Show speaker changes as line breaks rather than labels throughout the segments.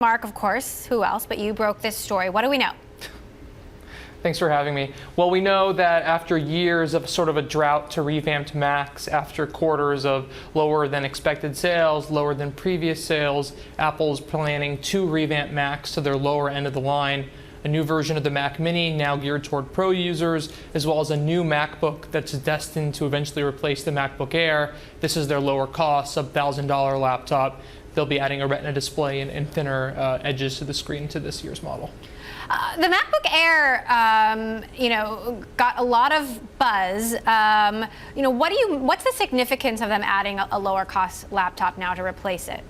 Mark, of course, who else, but you broke this story. What do we know?
Thanks for having me. Well, we know that after years of sort of a drought to revamped Macs, after quarters of lower than expected sales, lower than previous sales, Apple's planning to revamp Macs to their lower end of the line. A new version of the Mac Mini now geared toward pro users, as well as a new MacBook that's destined to eventually replace the MacBook Air. This is their lower cost, sub-$1,000 laptop. They'll be adding a Retina display and thinner edges to the screen to this year's model.
The MacBook Air, got a lot of buzz. What's the significance of them adding a lower cost laptop now to replace it?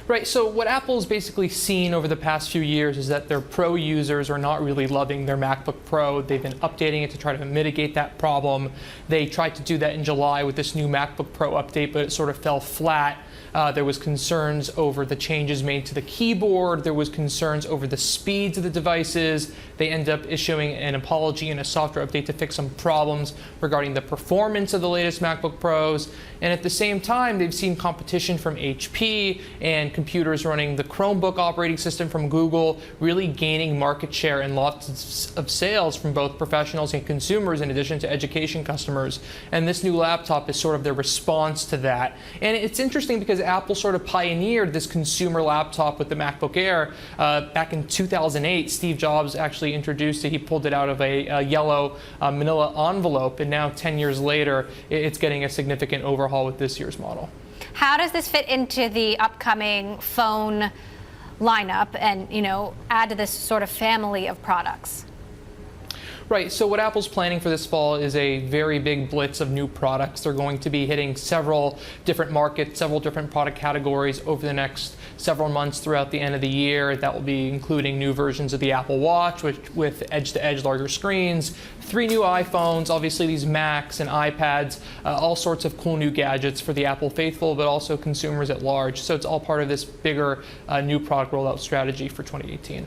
Right, so what Apple's basically seen over the past few years is that their pro users are not really loving their MacBook Pro. They've been updating it to try to mitigate that problem. They tried to do that in July with this new MacBook Pro update, but it sort of fell flat. There was concerns over the changes made to the keyboard. There was concerns over the speeds of the devices. They ended up issuing an apology and a software update to fix some problems regarding the performance of the latest MacBook Pros. And at the same time, they've seen competition from HP and computers running the Chromebook operating system from Google, really gaining market share and lots of sales from both professionals and consumers, in addition to education customers. And this new laptop is sort of their response to that. And it's interesting because Apple sort of pioneered this consumer laptop with the MacBook Air. Back in 2008, Steve Jobs actually introduced it. He pulled it out of a yellow manila envelope, and now 10 years later, it's getting a significant overhaul with this year's model.
How does this fit into the upcoming phone lineup and, add to this sort of family of products?
Right, so what Apple's planning for this fall is a very big blitz of new products. They're going to be hitting several different markets, several different product categories over the next several months throughout the end of the year. That will be including new versions of the Apple Watch with edge-to-edge larger screens, 3 new iPhones, obviously these Macs and iPads, all sorts of cool new gadgets for the Apple faithful, but also consumers at large. So it's all part of this bigger new product rollout strategy for 2018.